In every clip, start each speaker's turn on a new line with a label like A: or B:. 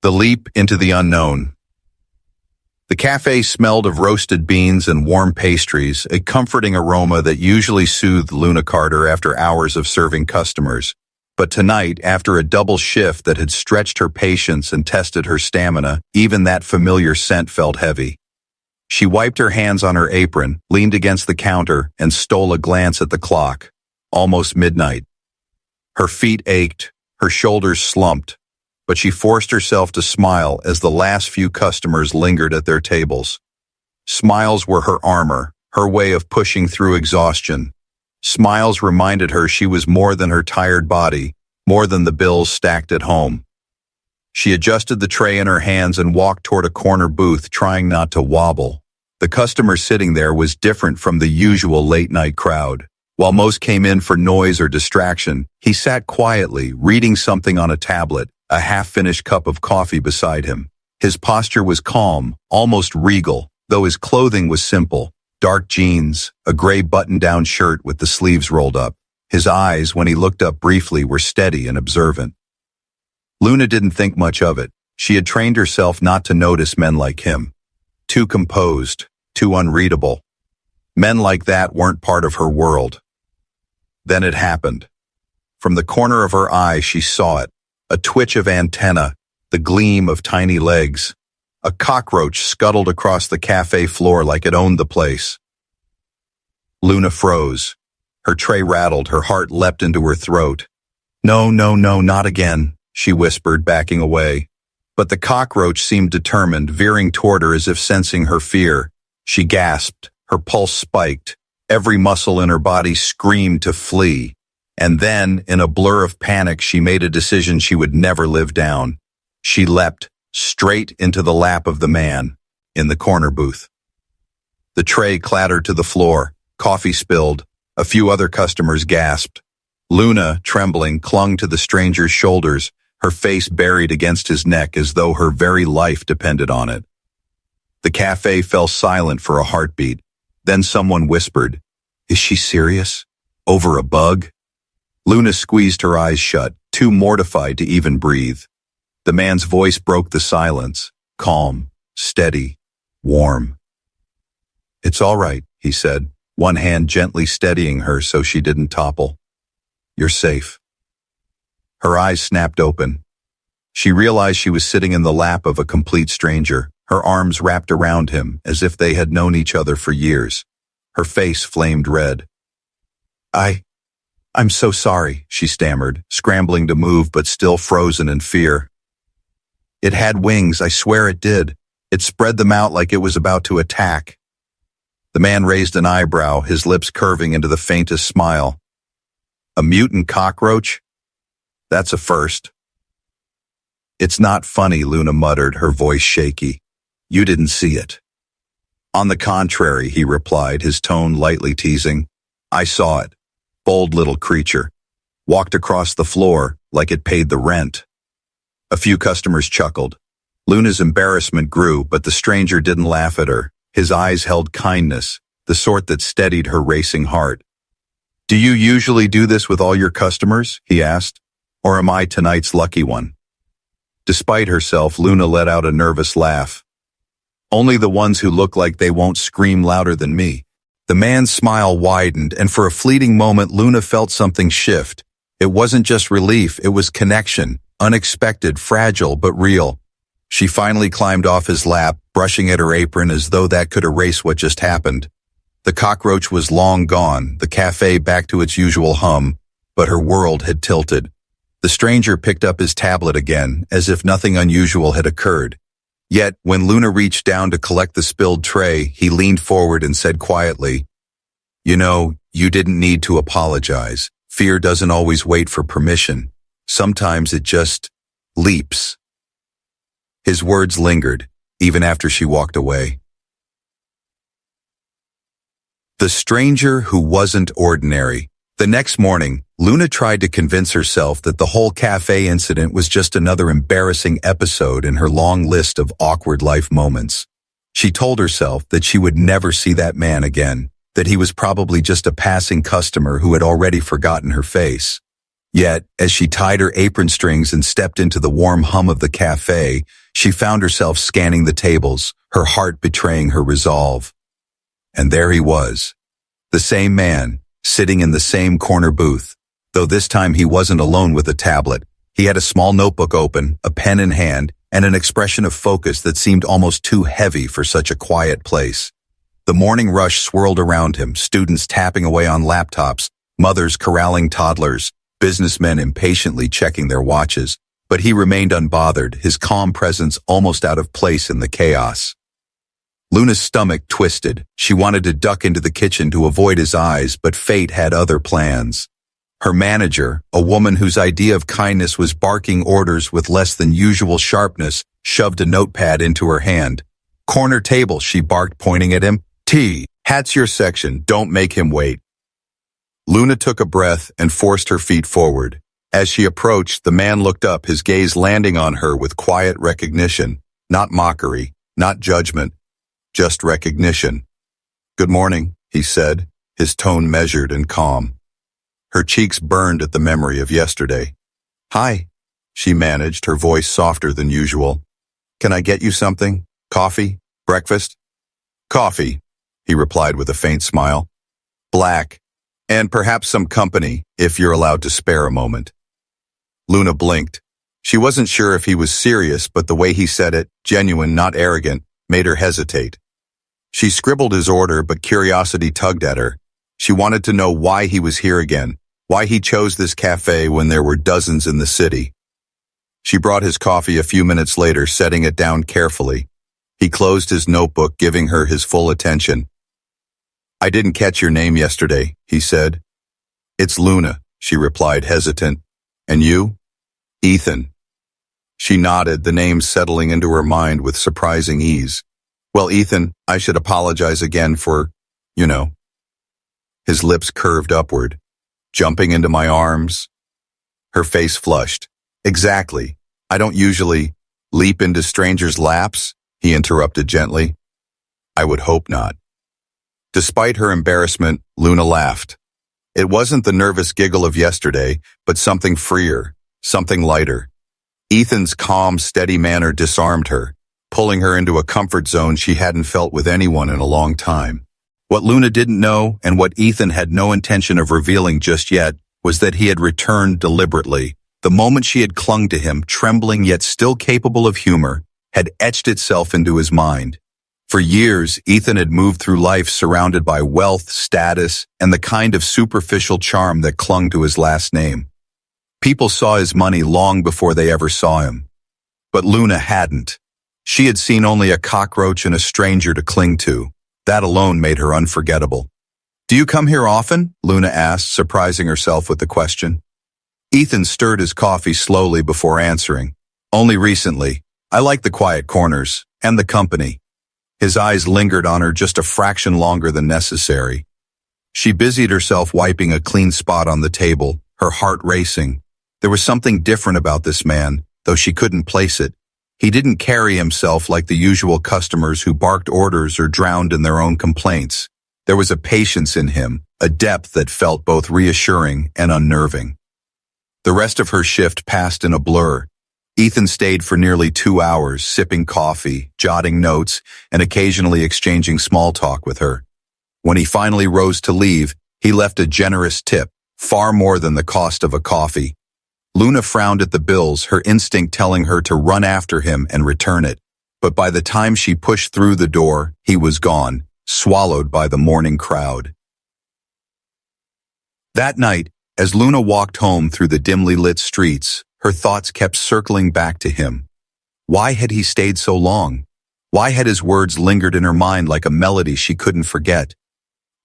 A: The leap into the unknown. The cafe smelled of roasted beans and warm pastries, a comforting aroma that usually soothed Luna Carter after hours of serving customers. But tonight, after a double shift that had stretched her patience and tested her stamina, even that familiar scent felt heavy. She wiped her hands on her apron, leaned against the counter, and stole a glance at the clock. Almost midnight. Her feet ached, her shoulders slumped, but she forced herself to smile as the last few customers lingered at their tables. Smiles were her armor, her way of pushing through exhaustion. Smiles reminded her she was more than her tired body, more than the bills stacked at home. She adjusted the tray in her hands and walked toward a corner booth, trying not to wobble. The customer sitting there was different from the usual late-night crowd. While most came in for noise or distraction, he sat quietly, reading something on a tablet, a half-finished cup of coffee beside him. His posture was calm, almost regal, though his clothing was simple. Dark jeans, a gray button-down shirt with the sleeves rolled up. His eyes, when he looked up briefly, were steady and observant. Luna didn't think much of it. She had trained herself not to notice men like him. Too composed, too unreadable. Men like that weren't part of her world. Then it happened. From the corner of her eye, she saw it. A twitch of antenna, the gleam of tiny legs. A cockroach scuttled across the cafe floor like it owned the place. Luna froze. Her tray rattled, her heart leapt into her throat. No, no, no, not again, she whispered, backing away. But the cockroach seemed determined, veering toward her as if sensing her fear. She gasped, her pulse spiked. Every muscle in her body screamed to flee. And then, in a blur of panic, she made a decision she would never live down. She leapt straight into the lap of the man in the corner booth. The tray clattered to the floor, coffee spilled, a few other customers gasped. Luna, trembling, clung to the stranger's shoulders, her face buried against his neck as though her very life depended on it. The cafe fell silent for a heartbeat. Then someone whispered, "Is she serious? Over a bug?" Luna squeezed her eyes shut, too mortified to even breathe. The man's voice broke the silence, calm, steady, warm. "It's all right," he said, one hand gently steadying her so she didn't topple. "You're safe." Her eyes snapped open. She realized she was sitting in the lap of a complete stranger, her arms wrapped around him as if they had known each other for years. Her face flamed red. I'm so sorry," she stammered, scrambling to move but still frozen in fear. "It had wings, I swear it did. It spread them out like it was about to attack." The man raised an eyebrow, his lips curving into the faintest smile. "A mutant cockroach? That's a first." "It's not funny," Luna muttered, her voice shaky. "You didn't see it." "On the contrary," he replied, his tone lightly teasing. "I saw it. Bold little creature. Walked across the floor like it paid the rent." A few customers chuckled. Luna's embarrassment grew, but the stranger didn't laugh at her. His eyes held kindness, the sort that steadied her racing heart. "Do you usually do this with all your customers?" he asked. "Or am I tonight's lucky one?" Despite herself, Luna let out a nervous laugh. "Only the ones who look like they won't scream louder than me." The man's smile widened, and for a fleeting moment Luna felt something shift. It wasn't just relief, it was connection, unexpected, fragile, but real. She finally climbed off his lap, brushing at her apron as though that could erase what just happened. The cockroach was long gone, the cafe back to its usual hum, but her world had tilted. The stranger picked up his tablet again, as if nothing unusual had occurred. Yet, when Luna reached down to collect the spilled tray, he leaned forward and said quietly, "You know, you didn't need to apologize. Fear doesn't always wait for permission. Sometimes it just leaps." His words lingered, even after she walked away. The stranger who wasn't ordinary. The next morning, Luna tried to convince herself that the whole cafe incident was just another embarrassing episode in her long list of awkward life moments. She told herself that she would never see that man again, that he was probably just a passing customer who had already forgotten her face. Yet, as she tied her apron strings and stepped into the warm hum of the cafe, she found herself scanning the tables, her heart betraying her resolve. And there he was, the same man, sitting in the same corner booth. Though this time he wasn't alone with a tablet. He had a small notebook open, a pen in hand, and an expression of focus that seemed almost too heavy for such a quiet place. The morning rush swirled around him, students tapping away on laptops, mothers corralling toddlers, businessmen impatiently checking their watches. But he remained unbothered, his calm presence almost out of place in the chaos. Luna's stomach twisted. She wanted to duck into the kitchen to avoid his eyes, but fate had other plans. Her manager, a woman whose idea of kindness was barking orders with less than usual sharpness, shoved a notepad into her hand. "Corner table," she barked, pointing at him. "T. Hat's your section. Don't make him wait." Luna took a breath and forced her feet forward. As she approached, the man looked up, his gaze landing on her with quiet recognition. Not mockery, not judgment, just recognition. "Good morning," he said, his tone measured and calm. Her cheeks burned at the memory of yesterday. "Hi," she managed, her voice softer than usual. "Can I get you something? Coffee? Breakfast?" "Coffee," he replied with a faint smile. "Black. And perhaps some company, if you're allowed to spare a moment." Luna blinked. She wasn't sure if he was serious, but the way he said it, genuine, not arrogant, made her hesitate. She scribbled his order, but curiosity tugged at her. She wanted to know why he was here again, why he chose this cafe when there were dozens in the city. She brought his coffee a few minutes later, setting it down carefully. He closed his notebook, giving her his full attention. "I didn't catch your name yesterday," he said. "It's Luna," she replied, hesitant. "And you?" "Ethan." She nodded, the name settling into her mind with surprising ease. "Well, Ethan, I should apologize again for, you know." His lips curved upward. "Jumping into my arms?" Her face flushed. "Exactly. I don't usually leap into strangers' laps," he interrupted gently. "I would hope not." Despite her embarrassment, Luna laughed. It wasn't the nervous giggle of yesterday, but something freer, something lighter. Ethan's calm, steady manner disarmed her, pulling her into a comfort zone she hadn't felt with anyone in a long time. What Luna didn't know, and what Ethan had no intention of revealing just yet, was that he had returned deliberately. The moment she had clung to him, trembling yet still capable of humor, had etched itself into his mind. For years, Ethan had moved through life surrounded by wealth, status, and the kind of superficial charm that clung to his last name. People saw his money long before they ever saw him. But Luna hadn't. She had seen only a cockroach and a stranger to cling to. That alone made her unforgettable. "Do you come here often?" Luna asked, surprising herself with the question. Ethan stirred his coffee slowly before answering. "Only recently. I like the quiet corners, and the company." His eyes lingered on her just a fraction longer than necessary. She busied herself wiping a clean spot on the table, her heart racing. There was something different about this man, though she couldn't place it. He didn't carry himself like the usual customers who barked orders or drowned in their own complaints. There was a patience in him, a depth that felt both reassuring and unnerving. The rest of her shift passed in a blur. Ethan stayed for nearly 2 hours, sipping coffee, jotting notes, and occasionally exchanging small talk with her. When he finally rose to leave, he left a generous tip, far more than the cost of a coffee. Luna frowned at the bills, her instinct telling her to run after him and return it. But by the time she pushed through the door, he was gone, swallowed by the morning crowd. That night, as Luna walked home through the dimly lit streets, her thoughts kept circling back to him. Why had he stayed so long? Why had his words lingered in her mind like a melody she couldn't forget?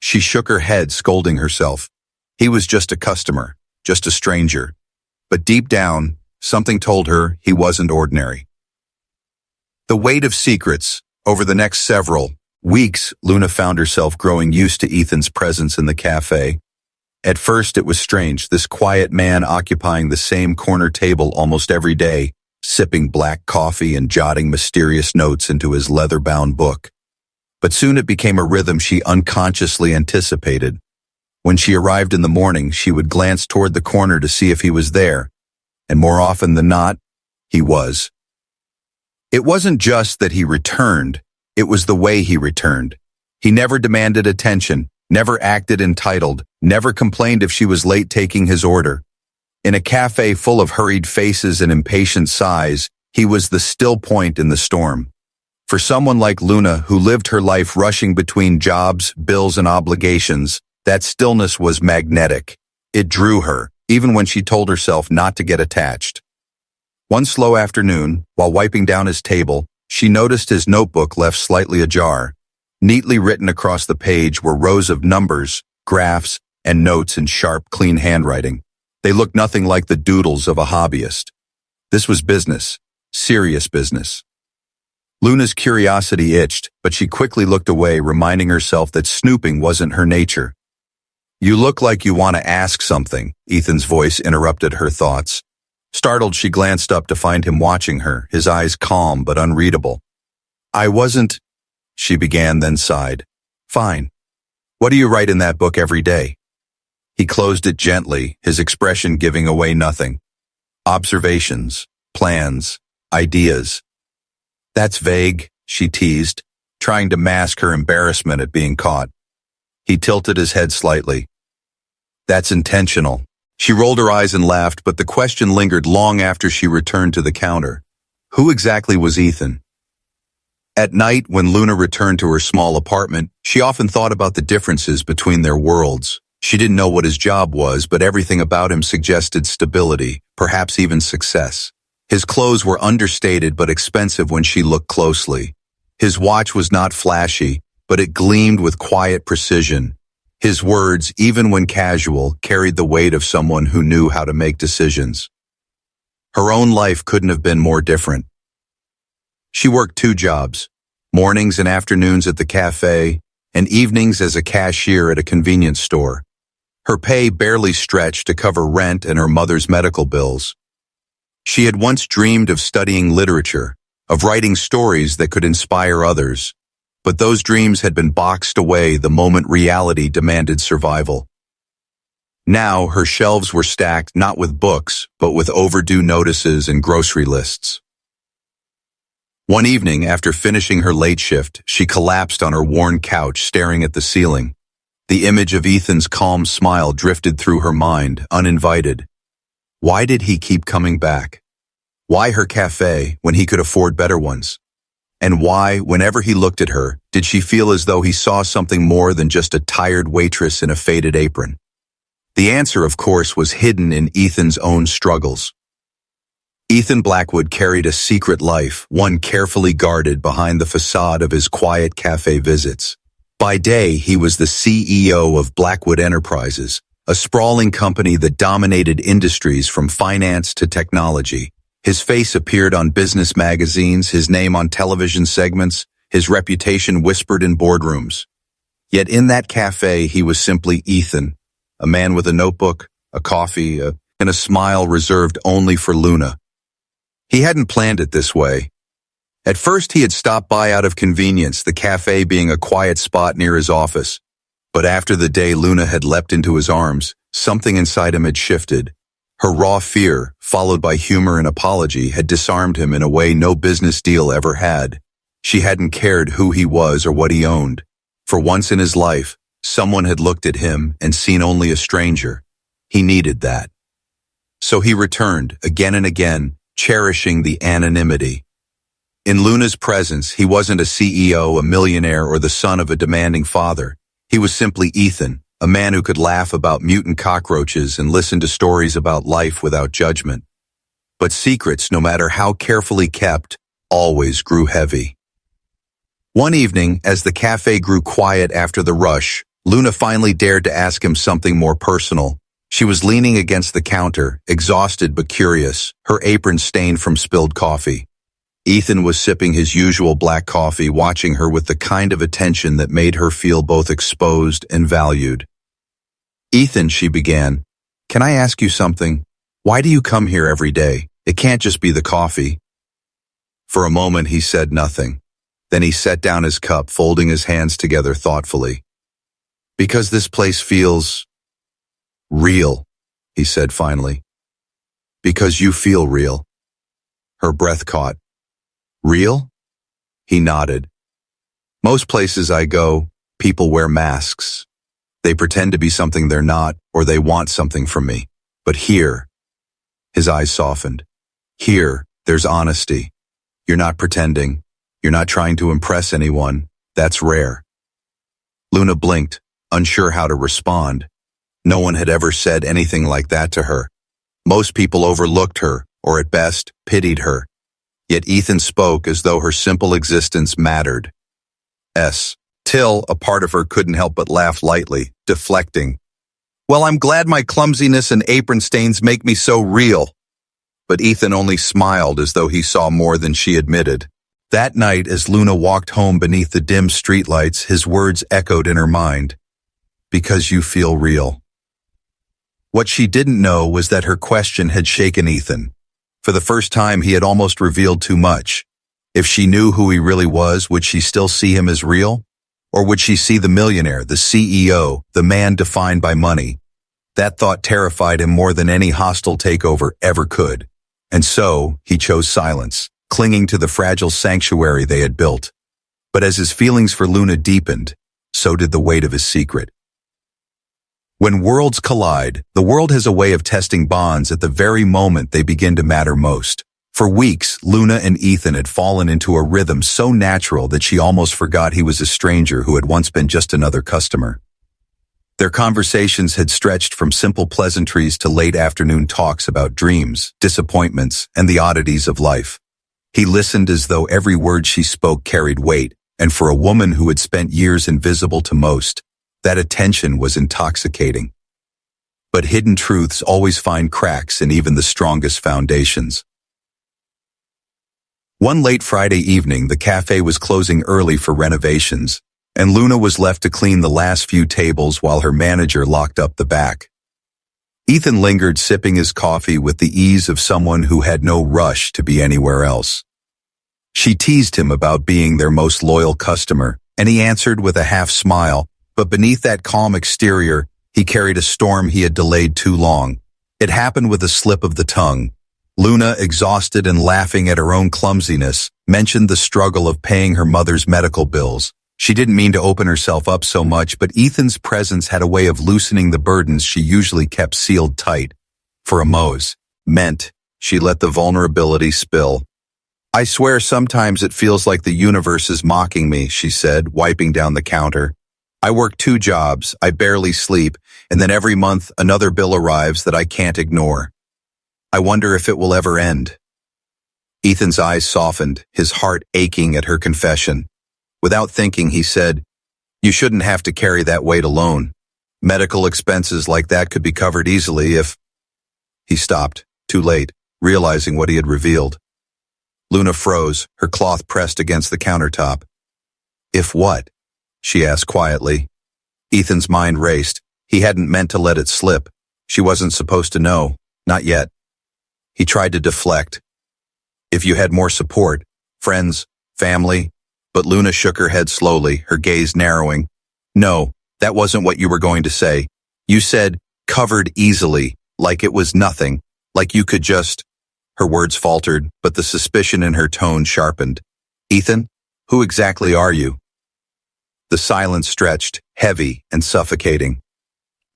A: She shook her head, scolding herself. He was just a customer, just a stranger. But deep down, something told her he wasn't ordinary. The weight of secrets. Over the next several weeks, Luna found herself growing used to Ethan's presence in the cafe. At first it was strange, this quiet man occupying the same corner table almost every day, sipping black coffee and jotting mysterious notes into his leather-bound book. But soon it became a rhythm she unconsciously anticipated. When she arrived in the morning, she would glance toward the corner to see if he was there, and more often than not, he was. It wasn't just that he returned, it was the way he returned. He never demanded attention, never acted entitled, never complained if she was late taking his order. In a cafe full of hurried faces and impatient sighs, he was the still point in the storm. For someone like Luna, who lived her life rushing between jobs, bills, and obligations, that stillness was magnetic. It drew her, even when she told herself not to get attached. One slow afternoon, while wiping down his table, she noticed his notebook left slightly ajar. Neatly written across the page were rows of numbers, graphs, and notes in sharp, clean handwriting. They looked nothing like the doodles of a hobbyist. This was business, serious business. Luna's curiosity itched, but she quickly looked away, reminding herself that snooping wasn't her nature. "You look like you want to ask something," Ethan's voice interrupted her thoughts. Startled, she glanced up to find him watching her, his eyes calm but unreadable. "I wasn't," she began, then sighed. "Fine. What do you write in that book every day?" He closed it gently, his expression giving away nothing. "Observations, plans, ideas." "That's vague," she teased, trying to mask her embarrassment at being caught. He tilted his head slightly. "That's intentional." She rolled her eyes and laughed, but the question lingered long after she returned to the counter. Who exactly was Ethan? At night, when Luna returned to her small apartment, she often thought about the differences between their worlds. She didn't know what his job was, but everything about him suggested stability, perhaps even success. His clothes were understated but expensive when she looked closely. His watch was not flashy, but it gleamed with quiet precision. His words, even when casual, carried the weight of someone who knew how to make decisions. Her own life couldn't have been more different. She worked 2 jobs, mornings and afternoons at the cafe, and evenings as a cashier at a convenience store. Her pay barely stretched to cover rent and her mother's medical bills. She had once dreamed of studying literature, of writing stories that could inspire others, but those dreams had been boxed away the moment reality demanded survival. Now her shelves were stacked not with books, but with overdue notices and grocery lists. One evening, after finishing her late shift, she collapsed on her worn couch, staring at the ceiling. The image of Ethan's calm smile drifted through her mind, uninvited. Why did he keep coming back? Why her cafe when he could afford better ones? And why, whenever he looked at her, did she feel as though he saw something more than just a tired waitress in a faded apron? The answer, of course, was hidden in Ethan's own struggles. Ethan Blackwood carried a secret life, one carefully guarded behind the facade of his quiet cafe visits. By day, he was the CEO of Blackwood Enterprises, a sprawling company that dominated industries from finance to technology. His face appeared on business magazines, his name on television segments, his reputation whispered in boardrooms. Yet in that cafe, he was simply Ethan, a man with a notebook, a coffee, and a smile reserved only for Luna. He hadn't planned it this way. At first, he had stopped by out of convenience, the cafe being a quiet spot near his office. But after the day Luna had leapt into his arms, something inside him had shifted. Her raw fear, followed by humor and apology, had disarmed him in a way no business deal ever had. She hadn't cared who he was or what he owned. For once in his life, someone had looked at him and seen only a stranger. He needed that. So he returned, again and again, cherishing the anonymity. In Luna's presence, he wasn't a CEO, a millionaire, or the son of a demanding father. He was simply Ethan, a man who could laugh about mutant cockroaches and listen to stories about life without judgment. But secrets, no matter how carefully kept, always grew heavy. One evening, as the cafe grew quiet after the rush, Luna finally dared to ask him something more personal. She was leaning against the counter, exhausted but curious, her apron stained from spilled coffee. Ethan was sipping his usual black coffee, watching her with the kind of attention that made her feel both exposed and valued. "Ethan," she began, "can I ask you something? Why do you come here every day? It can't just be the coffee." For a moment he said nothing. Then he set down his cup, folding his hands together thoughtfully. "Because this place feels Real, he said finally. Because you feel real. Her breath caught. Real? He nodded. Most places I go, people wear masks. They pretend to be something they're not, or they want something from me. But here, his eyes softened. Here, there's honesty. You're not pretending. You're not trying to impress anyone. That's rare. Luna blinked, unsure how to respond. No one had ever said anything like that to her. Most people overlooked her, or at best, pitied her. Yet Ethan spoke as though her simple existence mattered. Till, a part of her couldn't help but laugh lightly, deflecting. Well, I'm glad my clumsiness and apron stains make me so real. But Ethan only smiled as though he saw more than she admitted. That night, as Luna walked home beneath the dim streetlights, his words echoed in her mind. Because you feel real. What she didn't know was that her question had shaken Ethan. For the first time, he had almost revealed too much. If she knew who he really was, would she still see him as real? Or would she see the millionaire, the CEO, the man defined by money? That thought terrified him more than any hostile takeover ever could. And so, he chose silence, clinging to the fragile sanctuary they had built. But as his feelings for Luna deepened, so did the weight of his secret. When worlds collide, the world has a way of testing bonds at the very moment they begin to matter most. For weeks, Luna and Ethan had fallen into a rhythm so natural that she almost forgot he was a stranger who had once been just another customer. Their conversations had stretched from simple pleasantries to late afternoon talks about dreams, disappointments, and the oddities of life. He listened as though every word she spoke carried weight, and for a woman who had spent years invisible to most, that attention was intoxicating. But hidden truths always find cracks in even the strongest foundations. One late Friday evening, the cafe was closing early for renovations, and Luna was left to clean the last few tables while her manager locked up the back. Ethan lingered, sipping his coffee with the ease of someone who had no rush to be anywhere else. She teased him about being their most loyal customer, and he answered with a half smile, but beneath that calm exterior, he carried a storm he had delayed too long. It happened with a slip of the tongue. Luna, exhausted and laughing at her own clumsiness, mentioned the struggle of paying her mother's medical bills. She didn't mean to open herself up so much, but Ethan's presence had a way of loosening the burdens she usually kept sealed tight. For a Mose, meant she let the vulnerability spill. I swear sometimes it feels like the universe is mocking me, she said, wiping down the counter. I work 2 jobs, I barely sleep, and then every month another bill arrives that I can't ignore. I wonder if it will ever end. Ethan's eyes softened, his heart aching at her confession. Without thinking, he said, You shouldn't have to carry that weight alone. Medical expenses like that could be covered easily if... He stopped, too late, realizing what he had revealed. Luna froze, her cloth pressed against the countertop. If what? She asked quietly. Ethan's mind raced. He hadn't meant to let it slip. She wasn't supposed to know. Not yet. He tried to deflect. If you had more support, friends, family... But Luna shook her head slowly, her gaze narrowing. No, that wasn't what you were going to say. You said, covered easily, like it was nothing, like you could just... Her words faltered, but the suspicion in her tone sharpened. Ethan, who exactly are you? The silence stretched, heavy and suffocating.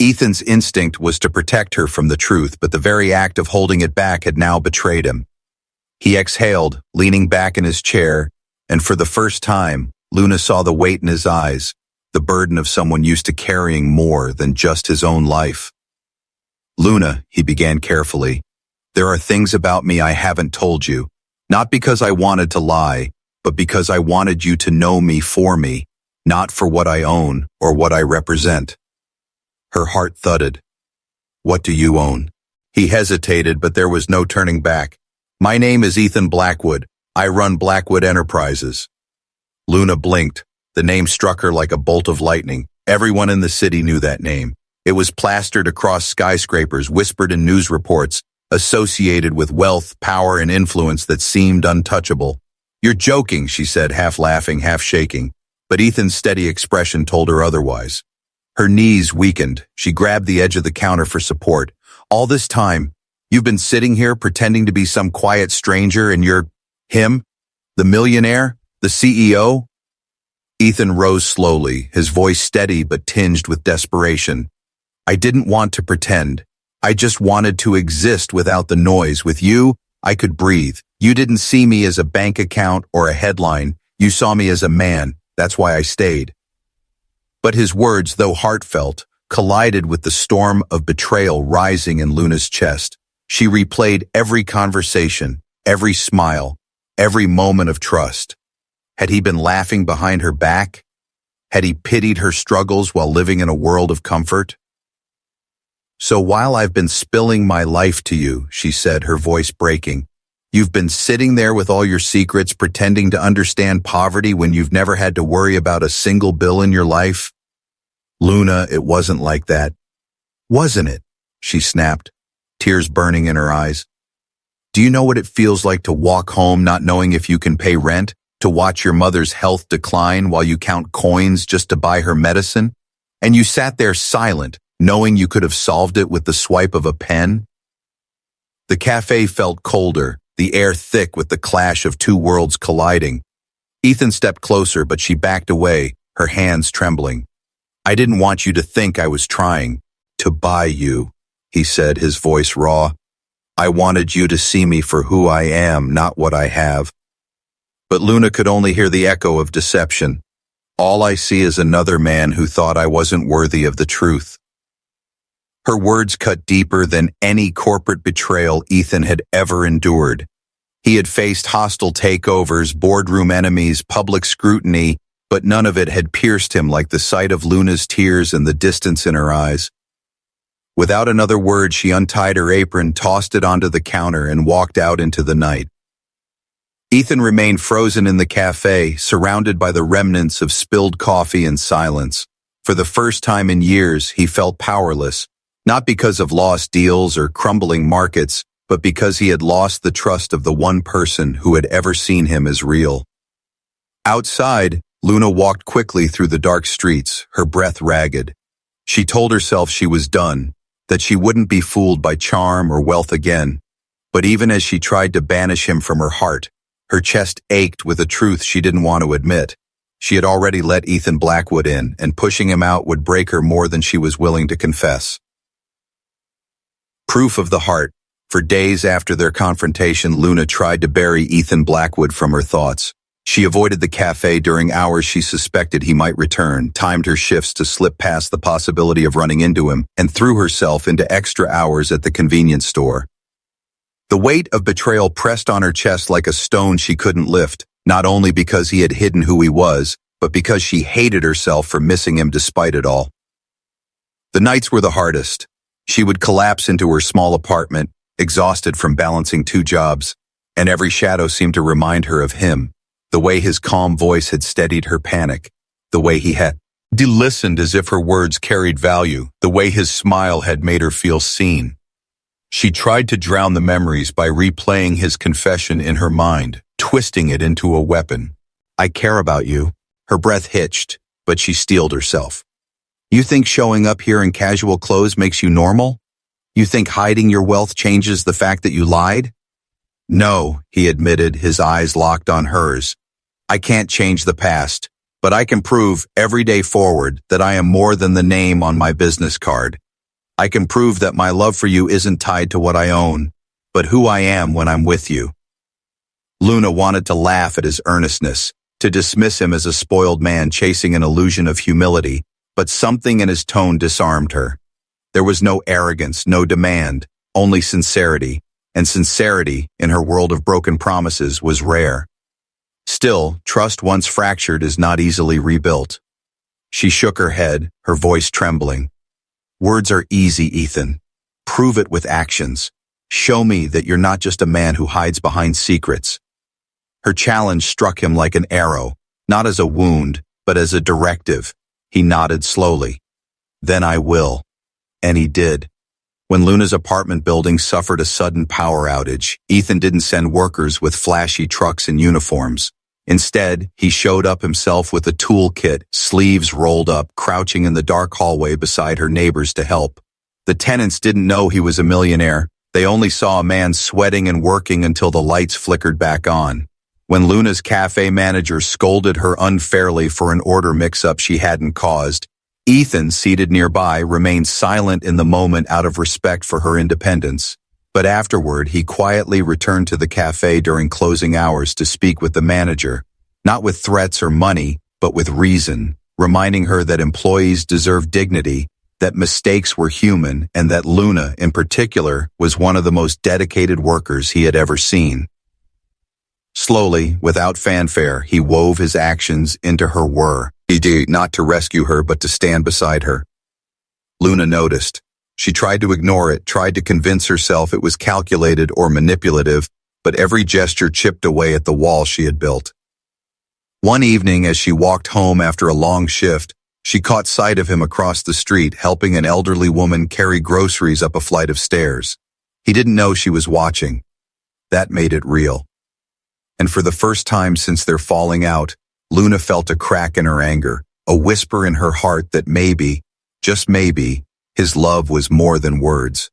A: Ethan's instinct was to protect her from the truth, but the very act of holding it back had now betrayed him. He exhaled, leaning back in his chair, and for the first time, Luna saw the weight in his eyes, the burden of someone used to carrying more than just his own life. Luna, he began carefully, there are things about me I haven't told you, not because I wanted to lie, but because I wanted you to know me, not for what I own or what I represent. Her heart thudded. What do you own? He hesitated, but there was no turning back. My name is Ethan Blackwood. I run Blackwood Enterprises. Luna blinked. The name struck her like a bolt of lightning. Everyone in the city knew that name. It was plastered across skyscrapers, whispered in news reports, associated with wealth, power, and influence that seemed untouchable. You're joking, she said, half laughing, half shaking. But Ethan's steady expression told her otherwise. Her knees weakened. She grabbed the edge of the counter for support. All this time, you've been sitting here pretending to be some quiet stranger and you're him? The millionaire? The CEO? Ethan rose slowly, his voice steady but tinged with desperation. I didn't want to pretend. I just wanted to exist without the noise. With you, I could breathe. You didn't see me as a bank account or a headline. You saw me as a man. That's why I stayed. But his words, though heartfelt, collided with the storm of betrayal rising in Luna's chest. She replayed every conversation, every smile, every moment of trust. Had he been laughing behind her back? Had he pitied her struggles while living in a world of comfort? So while I've been spilling my life to you, she said, her voice breaking, you've been sitting there with all your secrets, pretending to understand poverty when you've never had to worry about a single bill in your life? Luna, it wasn't like that. Wasn't it? She snapped, tears burning in her eyes. Do you know what it feels like to walk home not knowing if you can pay rent? To watch your mother's health decline while you count coins just to buy her medicine? And you sat there silent, knowing you could have solved it with the swipe of a pen? The cafe felt colder, the air thick with the clash of two worlds colliding. Ethan stepped closer, but she backed away, her hands trembling. I didn't want you to think I was trying to buy you, he said, his voice raw. I wanted you to see me for who I am, not what I have. But Luna could only hear the echo of deception. All I see is another man who thought I wasn't worthy of the truth. Her words cut deeper than any corporate betrayal Ethan had ever endured. He had faced hostile takeovers, boardroom enemies, public scrutiny, but none of it had pierced him like the sight of Luna's tears and the distance in her eyes. Without another word, she untied her apron, tossed it onto the counter, and walked out into the night. Ethan remained frozen in the cafe, surrounded by the remnants of spilled coffee and silence. For the first time in years, he felt powerless, not because of lost deals or crumbling markets, but because he had lost the trust of the one person who had ever seen him as real. Outside, Luna walked quickly through the dark streets, her breath ragged. She told herself she was done, that she wouldn't be fooled by charm or wealth again. But even as she tried to banish him from her heart, her chest ached with a truth she didn't want to admit. She had already let Ethan Blackwood in, and pushing him out would break her more than she was willing to confess. Proof of the heart. For days after their confrontation, Luna tried to bury Ethan Blackwood from her thoughts. She avoided the cafe during hours she suspected he might return, timed her shifts to slip past the possibility of running into him, and threw herself into extra hours at the convenience store. The weight of betrayal pressed on her chest like a stone she couldn't lift, not only because he had hidden who he was, but because she hated herself for missing him despite it all. The nights were the hardest. She would collapse into her small apartment, exhausted from balancing two jobs, and every shadow seemed to remind her of him, the way his calm voice had steadied her panic, the way he had listened as if her words carried value, the way his smile had made her feel seen. She tried to drown the memories by replaying his confession in her mind, twisting it into a weapon. I care about you. Her breath hitched, but she steeled herself. You think showing up here in casual clothes makes you normal? You think hiding your wealth changes the fact that you lied? No, he admitted, his eyes locked on hers. I can't change the past, but I can prove every day forward that I am more than the name on my business card. I can prove that my love for you isn't tied to what I own, but who I am when I'm with you. Luna wanted to laugh at his earnestness, to dismiss him as a spoiled man chasing an illusion of humility, but something in his tone disarmed her. There was no arrogance, no demand, only sincerity, and sincerity, in her world of broken promises, was rare. Still, trust once fractured is not easily rebuilt. She shook her head, her voice trembling. Words are easy, Ethan. Prove it with actions. Show me that you're not just a man who hides behind secrets. Her challenge struck him like an arrow, not as a wound, but as a directive. He nodded slowly. Then I will. And he did. When Luna's apartment building suffered a sudden power outage, Ethan didn't send workers with flashy trucks and uniforms. Instead, he showed up himself with a toolkit, sleeves rolled up, crouching in the dark hallway beside her neighbors to help. The tenants didn't know he was a millionaire. They only saw a man sweating and working until the lights flickered back on. When Luna's cafe manager scolded her unfairly for an order mix-up she hadn't caused, Ethan, seated nearby, remained silent in the moment out of respect for her independence. But afterward, he quietly returned to the cafe during closing hours to speak with the manager, not with threats or money, but with reason, reminding her that employees deserve dignity, that mistakes were human, and that Luna, in particular, was one of the most dedicated workers he had ever seen. Slowly, without fanfare, he wove his actions into her whir. He did not to rescue her, but to stand beside her. Luna noticed. She tried to ignore it, tried to convince herself it was calculated or manipulative, but every gesture chipped away at the wall she had built. One evening, as she walked home after a long shift, she caught sight of him across the street, helping an elderly woman carry groceries up a flight of stairs. He didn't know she was watching. That made it real. And for the first time since their falling out, Luna felt a crack in her anger, a whisper in her heart that maybe, just maybe, his love was more than words.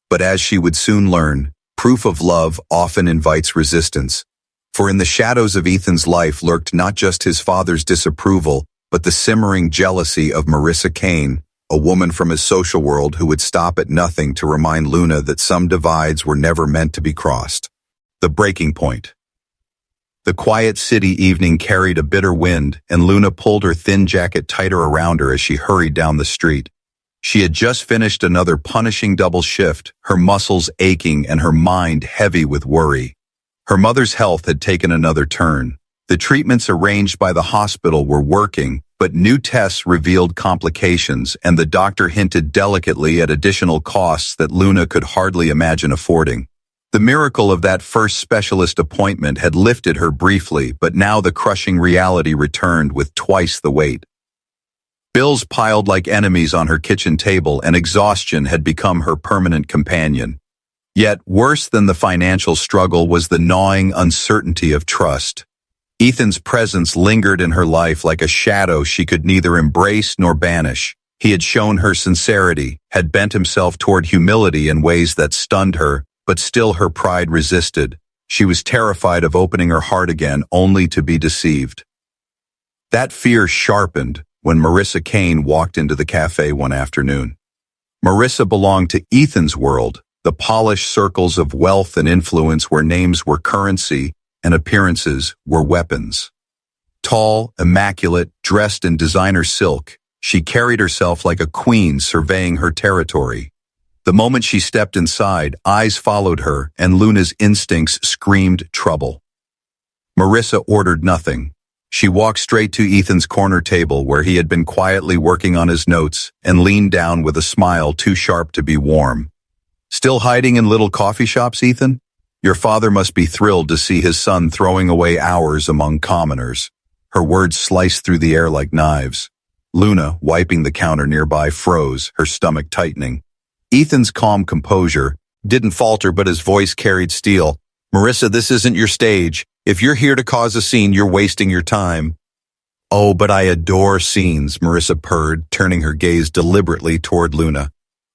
A: But as she would soon learn, proof of love often invites resistance. For in the shadows of Ethan's life lurked not just his father's disapproval, but the simmering jealousy of Marissa Kane, a woman from his social world who would stop at nothing to remind Luna that some divides were never meant to be crossed. The breaking point. The quiet city evening carried a bitter wind, and Luna pulled her thin jacket tighter around her as she hurried down the street. She had just finished another punishing double shift, her muscles aching and her mind heavy with worry. Her mother's health had taken another turn. The treatments arranged by the hospital were working, but new tests revealed complications, and the doctor hinted delicately at additional costs that Luna could hardly imagine affording. The miracle of that first specialist appointment had lifted her briefly, but now the crushing reality returned with twice the weight. Bills piled like enemies on her kitchen table, and exhaustion had become her permanent companion. Yet, worse than the financial struggle was the gnawing uncertainty of trust. Ethan's presence lingered in her life like a shadow she could neither embrace nor banish. He had shown her sincerity, had bent himself toward humility in ways that stunned her, but still her pride resisted. She was terrified of opening her heart again, only to be deceived. That fear sharpened when Marissa Kane walked into the cafe one afternoon. Marissa belonged to Ethan's world, the polished circles of wealth and influence where names were currency and appearances were weapons. Tall, immaculate, dressed in designer silk, she carried herself like a queen surveying her territory. The moment she stepped inside, eyes followed her, and Luna's instincts screamed trouble. Marissa ordered nothing. She walked straight to Ethan's corner table where he had been quietly working on his notes and leaned down with a smile too sharp to be warm. "Still hiding in little coffee shops, Ethan? Your father must be thrilled to see his son throwing away hours among commoners." Her words sliced through the air like knives. Luna, wiping the counter nearby, froze, her stomach tightening. Ethan's calm composure didn't falter, but his voice carried steel. "Marissa, this isn't your stage. If you're here to cause a scene, you're wasting your time." "Oh, but I adore scenes," Marissa purred, turning her gaze deliberately toward Luna.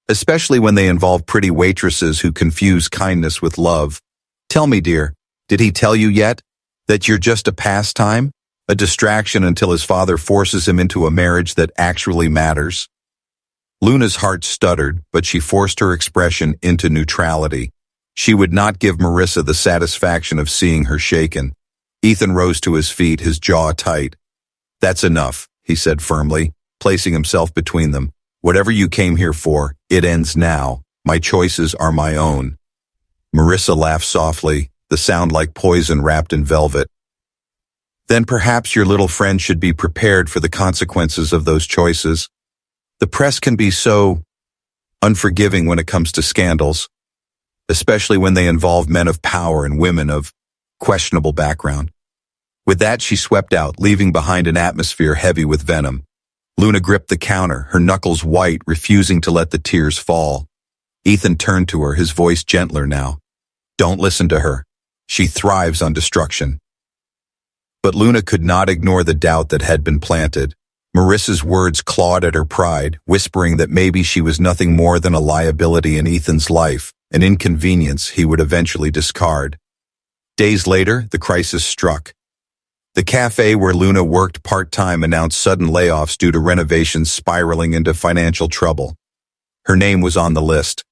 A: "Especially when they involve pretty waitresses who confuse kindness with love. Tell me, dear, did he tell you yet that you're just a pastime? A distraction until his father forces him into a marriage that actually matters?" Luna's heart stuttered, but she forced her expression into neutrality. She would not give Marissa the satisfaction of seeing her shaken. Ethan rose to his feet, his jaw tight. "That's enough," he said firmly, placing himself between them. "Whatever you came here for, it ends now. My choices are my own." Marissa laughed softly, the sound like poison wrapped in velvet. "Then perhaps your little friend should be prepared for the consequences of those choices. The press can be so unforgiving when it comes to scandals, especially when they involve men of power and women of questionable background." With that, she swept out, leaving behind an atmosphere heavy with venom. Luna gripped the counter, her knuckles white, refusing to let the tears fall. Ethan turned to her, his voice gentler now. "Don't listen to her. She thrives on destruction." But Luna could not ignore the doubt that had been planted. Marissa's words clawed at her pride, whispering that maybe she was nothing more than a liability in Ethan's life, an inconvenience he would eventually discard. Days later, the crisis struck. The cafe where Luna worked part-time announced sudden layoffs due to renovations spiraling into financial trouble. Her name was on the list.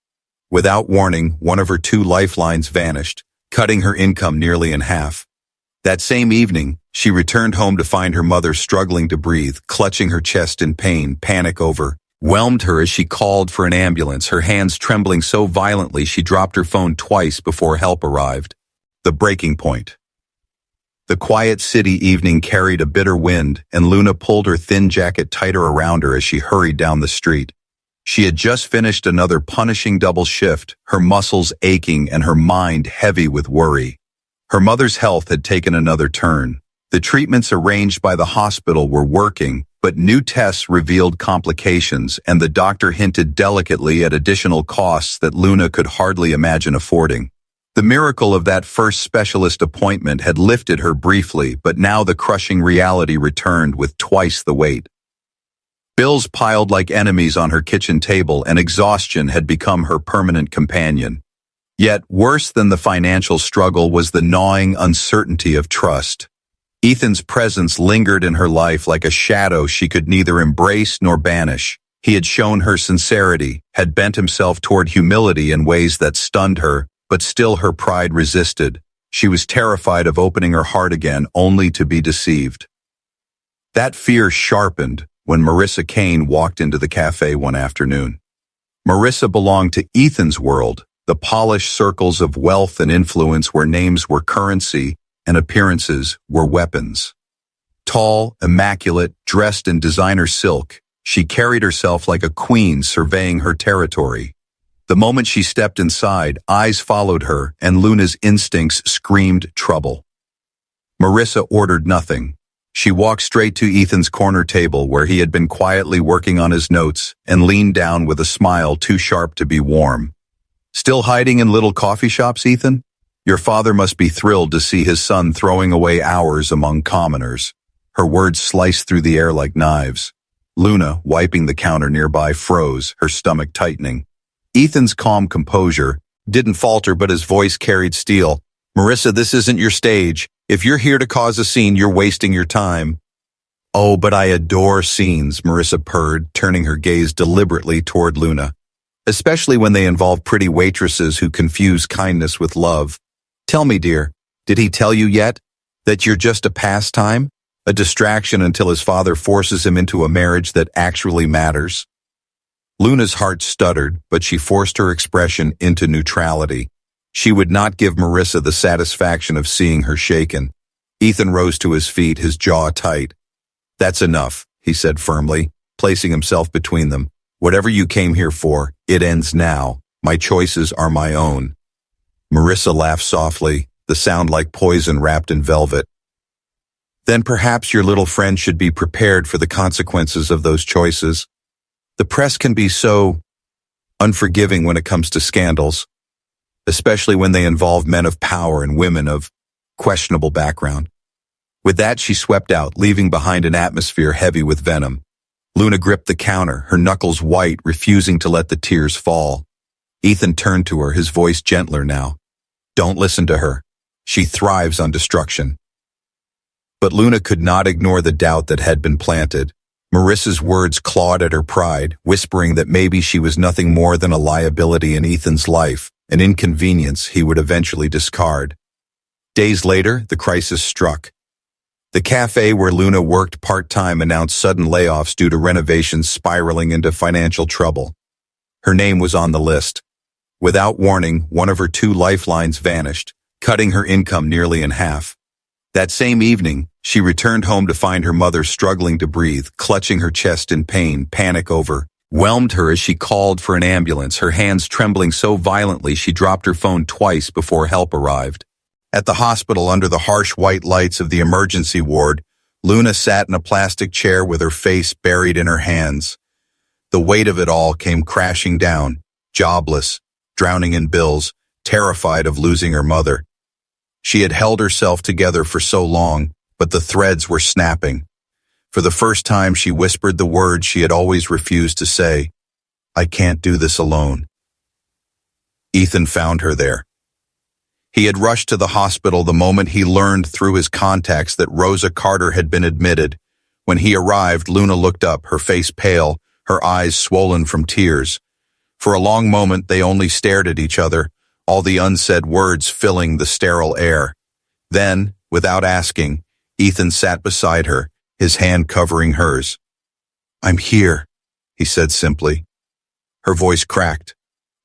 A: Without warning, one of her two lifelines vanished, cutting her income nearly in half. That same evening, she returned home to find her mother struggling to breathe, clutching her chest in pain. Panic overwhelmed her as she called for an ambulance, her hands trembling so violently she dropped her phone twice before help arrived. The breaking point. The quiet city evening carried a bitter wind, and Luna pulled her thin jacket tighter around her as she hurried down the street. She had just finished another punishing double shift, her muscles aching and her mind heavy with worry. Her mother's health had taken another turn. The treatments arranged by the hospital were working, but new tests revealed complications, and the doctor hinted delicately at additional costs that Luna could hardly imagine affording. The miracle of that first specialist appointment had lifted her briefly, but now the crushing reality returned with twice the weight. Bills piled like enemies on her kitchen table, and exhaustion had become her permanent companion. Yet, worse than the financial struggle was the gnawing uncertainty of trust. Ethan's presence lingered in her life like a shadow she could neither embrace nor banish. He had shown her sincerity, had bent himself toward humility in ways that stunned her, but still her pride resisted. She was terrified of opening her heart again, only to be deceived. That fear sharpened when Marissa Kane walked into the cafe one afternoon. Marissa belonged to Ethan's world, the polished circles of wealth and influence where names were currency and appearances were weapons. Tall, immaculate, dressed in designer silk, she carried herself like a queen surveying her territory. The moment she stepped inside, eyes followed her, and Luna's instincts screamed trouble. Marissa ordered nothing. She walked straight to Ethan's corner table where he had been quietly working on his notes and leaned down with a smile too sharp to be warm. "Still hiding in little coffee shops, Ethan? Your father must be thrilled to see his son throwing away hours among commoners." Her words sliced through the air like knives. Luna, wiping the counter nearby, froze, her stomach tightening. Ethan's calm composure didn't falter, but his voice carried steel. "Marissa, this isn't your stage. If you're here to cause a scene, you're wasting your time." "Oh, but I adore scenes," Marissa purred, turning her gaze deliberately toward Luna. "Especially when they involve pretty waitresses who confuse kindness with love. Tell me, dear, did he tell you yet that you're just a pastime? A distraction until his father forces him into a marriage that actually matters?" Luna's heart stuttered, but she forced her expression into neutrality. She would not give Marissa the satisfaction of seeing her shaken. Ethan rose to his feet, his jaw tight. "That's enough," he said firmly, placing himself between them. "Whatever you came here for, it ends now. My choices are my own." Marissa laughed softly, the sound like poison wrapped in velvet. "Then perhaps your little friend should be prepared for the consequences of those choices. The press can be so unforgiving when it comes to scandals, especially when they involve men of power and women of questionable background." With that, she swept out, leaving behind an atmosphere heavy with venom. Luna gripped the counter, her knuckles white, refusing to let the tears fall. Ethan turned to her, his voice gentler now. "Don't listen to her. She thrives on destruction." But Luna could not ignore the doubt that had been planted. Marissa's words clawed at her pride, whispering that maybe she was nothing more than a liability in Ethan's life, an inconvenience he would eventually discard. Days later, the crisis struck. The cafe where Luna worked part-time announced sudden layoffs due to renovations spiraling into financial trouble. Her name was on the list. Without warning, one of her two lifelines vanished, cutting her income nearly in half. That same evening, she returned home to find her mother struggling to breathe, clutching her chest in pain. Panic overwhelmed her as she called for an ambulance, her hands trembling so violently she dropped her phone twice before help arrived. At the hospital, under the harsh white lights of the emergency ward, Luna sat in a plastic chair with her face buried in her hands. The weight of it all came crashing down, jobless, drowning in bills, terrified of losing her mother. She had held herself together for so long, but the threads were snapping. For the first time, she whispered the words she had always refused to say. I can't do this alone. Ethan found her there. He had rushed to the hospital the moment he learned through his contacts that Rosa Carter had been admitted. When he arrived, Luna looked up, her face pale, her eyes swollen from tears. For a long moment, they only stared at each other, all the unsaid words filling the sterile air. Then, without asking, Ethan sat beside her, his hand covering hers. I'm here, he said simply. Her voice cracked.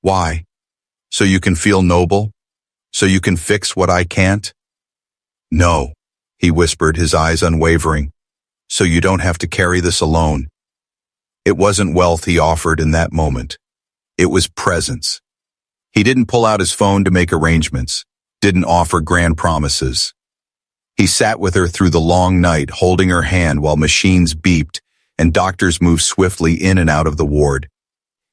A: Why? So you can feel noble? So you can fix what I can't? No, he whispered, his eyes unwavering. So you don't have to carry this alone. It wasn't wealth he offered in that moment. It was presence. He didn't pull out his phone to make arrangements, didn't offer grand promises. He sat with her through the long night, holding her hand while machines beeped and doctors moved swiftly in and out of the ward.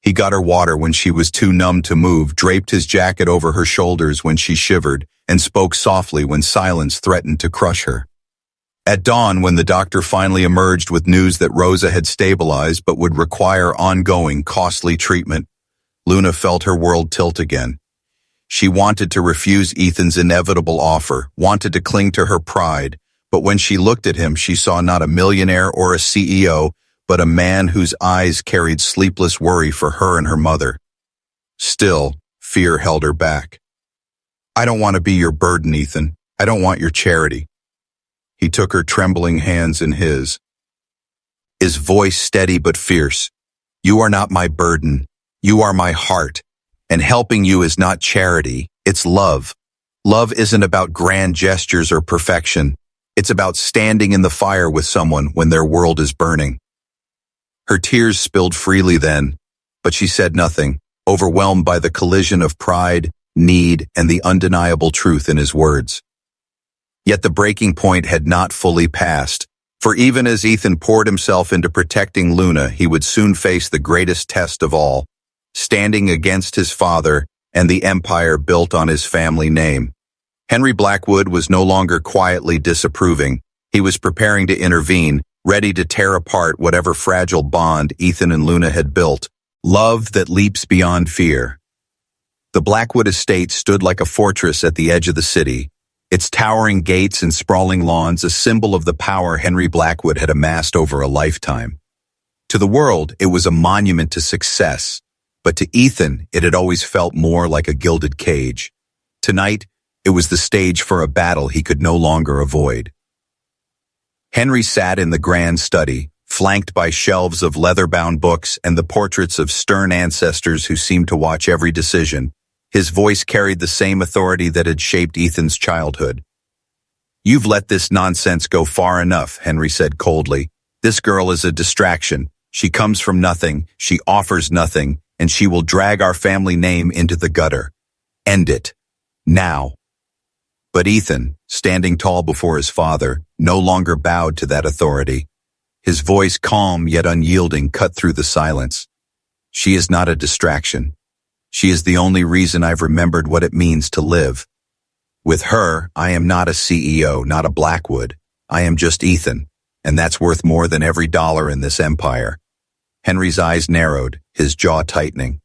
A: He got her water when she was too numb to move, draped his jacket over her shoulders when she shivered, and spoke softly when silence threatened to crush her. At dawn, when the doctor finally emerged with news that Rosa had stabilized but would require ongoing, costly treatment, Luna felt her world tilt again. She wanted to refuse Ethan's inevitable offer, wanted to cling to her pride, but when she looked at him, she saw not a millionaire or a CEO, but a man whose eyes carried sleepless worry for her and her mother. Still, fear held her back. I don't want to be your burden, Ethan. I don't want your charity. He took her trembling hands in his voice steady but fierce. You are not my burden. You are my heart. And helping you is not charity, it's love. Love isn't about grand gestures or perfection. It's about standing in the fire with someone when their world is burning. Her tears spilled freely then, but she said nothing, overwhelmed by the collision of pride, need, and the undeniable truth in his words. Yet the breaking point had not fully passed, for even as Ethan poured himself into protecting Luna, he would soon face the greatest test of all, standing against his father and the empire built on his family name. Henry Blackwood was no longer quietly disapproving. He was preparing to intervene, ready to tear apart whatever fragile bond Ethan and Luna had built, love that leaps beyond fear. The Blackwood estate stood like a fortress at the edge of the city, its towering gates and sprawling lawns a symbol of the power Henry Blackwood had amassed over a lifetime. To the world, it was a monument to success, but to Ethan, it had always felt more like a gilded cage. Tonight, it was the stage for a battle he could no longer avoid. Henry sat in the grand study, flanked by shelves of leather-bound books and the portraits of stern ancestors who seemed to watch every decision. His voice carried the same authority that had shaped Ethan's childhood. You've let this nonsense go far enough, Henry said coldly. This girl is a distraction. She comes from nothing, she offers nothing, and she will drag our family name into the gutter. End it. Now. But Ethan, standing tall before his father, no longer bowed to that authority. His voice, calm yet unyielding, cut through the silence. She is not a distraction. She is the only reason I've remembered what it means to live. With her, I am not a CEO, not a Blackwood. I am just Ethan, and that's worth more than every dollar in this empire. Henry's eyes narrowed, his jaw tightening.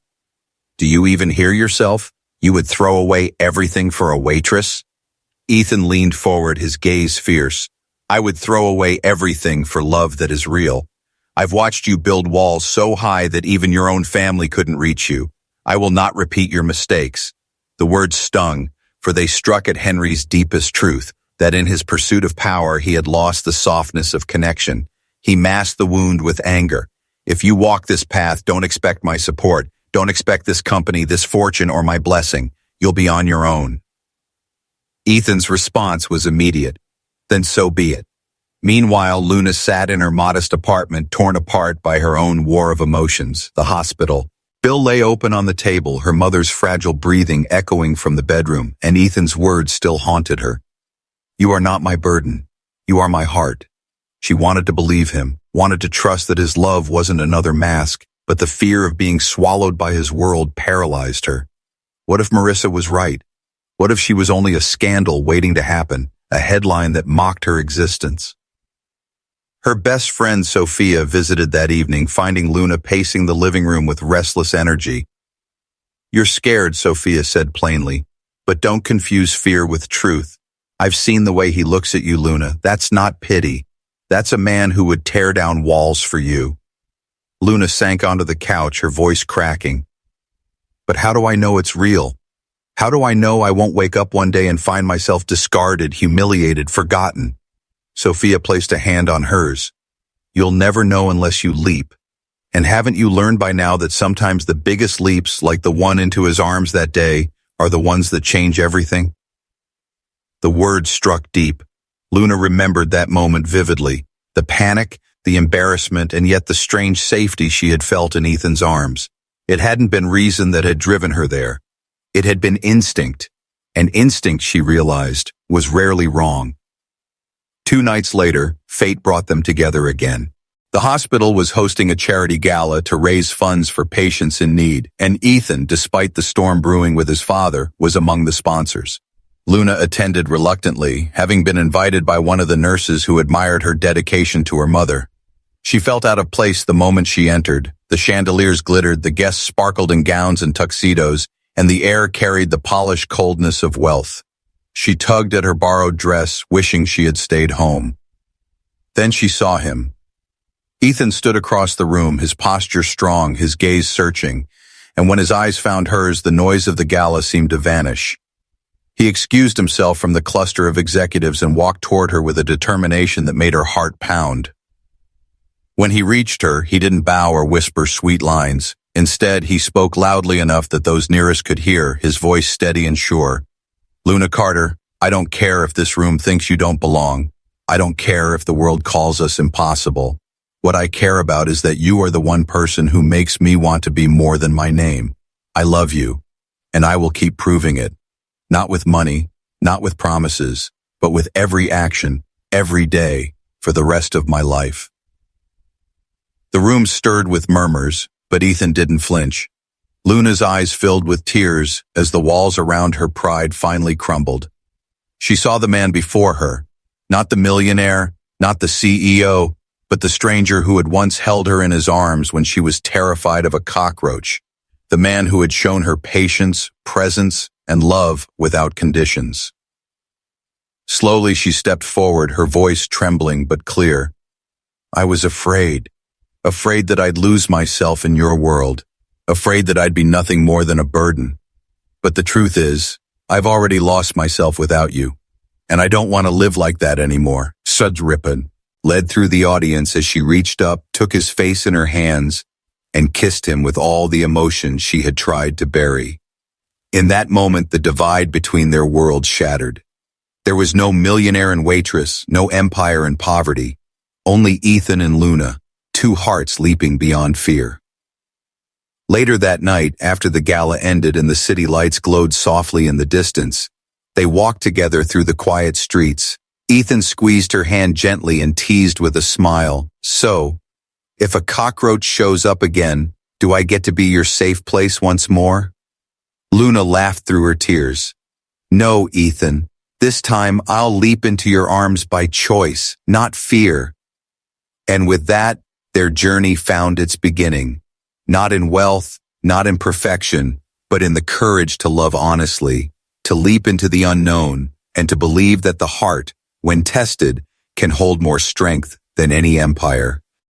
A: Do you even hear yourself? You would throw away everything for a waitress? Ethan leaned forward, his gaze fierce. I would throw away everything for love that is real. I've watched you build walls so high that even your own family couldn't reach you. I will not repeat your mistakes. The words stung, for they struck at Henry's deepest truth, that in his pursuit of power he had lost the softness of connection. He masked the wound with anger. If you walk this path, don't expect my support. Don't expect this company, this fortune, or my blessing. You'll be on your own. Ethan's response was immediate. Then so be it. Meanwhile, Luna sat in her modest apartment, torn apart by her own war of emotions, the hospital. Bill lay open on the table, her mother's fragile breathing echoing from the bedroom, and Ethan's words still haunted her. You are not my burden. You are my heart. She wanted to believe him, wanted to trust that his love wasn't another mask, but the fear of being swallowed by his world paralyzed her. What if Marissa was right? What if she was only a scandal waiting to happen, a headline that mocked her existence. Her best friend Sophia visited that evening, finding Luna pacing the living room with restless energy. "You're scared," Sophia said plainly, "but don't confuse fear with truth. I've seen the way he looks at you, Luna. That's not pity. That's a man who would tear down walls for you." Luna sank onto the couch, her voice cracking. "But how do I know it's real? How do I know I won't wake up one day and find myself discarded, humiliated, forgotten?" Sophia placed a hand on hers. "You'll never know unless you leap. And haven't you learned by now that sometimes the biggest leaps, like the one into his arms that day, are the ones that change everything?" The words struck deep. Luna remembered that moment vividly. The panic, the embarrassment, and yet the strange safety she had felt in Ethan's arms. It hadn't been reason that had driven her there. It had been instinct. And instinct, she realized, was rarely wrong. 2 nights later, fate brought them together again. The hospital was hosting a charity gala to raise funds for patients in need, and Ethan, despite the storm brewing with his father, was among the sponsors. Luna attended reluctantly, having been invited by one of the nurses who admired her dedication to her mother. She felt out of place the moment she entered. The chandeliers glittered, the guests sparkled in gowns and tuxedos, and the air carried the polished coldness of wealth. She tugged at her borrowed dress, wishing she had stayed home. Then she saw him. Ethan stood across the room, his posture strong, his gaze searching, and when his eyes found hers, the noise of the gala seemed to vanish. He excused himself from the cluster of executives and walked toward her with a determination that made her heart pound. When he reached her, he didn't bow or whisper sweet lines. Instead, he spoke loudly enough that those nearest could hear, his voice steady and sure. "Luna Carter, I don't care if this room thinks you don't belong. I don't care if the world calls us impossible. What I care about is that you are the one person who makes me want to be more than my name. I love you, and I will keep proving it. Not with money, not with promises, but with every action, every day, for the rest of my life." The room stirred with murmurs, but Ethan didn't flinch. Luna's eyes filled with tears as the walls around her pride finally crumbled. She saw the man before her, not the millionaire, not the CEO, but the stranger who had once held her in his arms when she was terrified of a cockroach, the man who had shown her patience, presence, and love without conditions. Slowly she stepped forward, her voice trembling but clear. "I was afraid that I'd lose myself in your world. Afraid that I'd be nothing more than a burden. But the truth is, I've already lost myself without you. And I don't want to live like that anymore." Suds Rippon led through the audience as she reached up, took his face in her hands, and kissed him with all the emotion she had tried to bury. In that moment, the divide between their worlds shattered. There was no millionaire and waitress, no empire and poverty. Only Ethan and Luna, 2 hearts leaping beyond fear. Later that night, after the gala ended and the city lights glowed softly in the distance, they walked together through the quiet streets. Ethan squeezed her hand gently and teased with a smile. "So, if a cockroach shows up again, do I get to be your safe place once more?" Luna laughed through her tears. "No, Ethan. This time I'll leap into your arms by choice, not fear." And with that, their journey found its beginning. Not in wealth, not in perfection, but in the courage to love honestly, to leap into the unknown, and to believe that the heart, when tested, can hold more strength than any empire.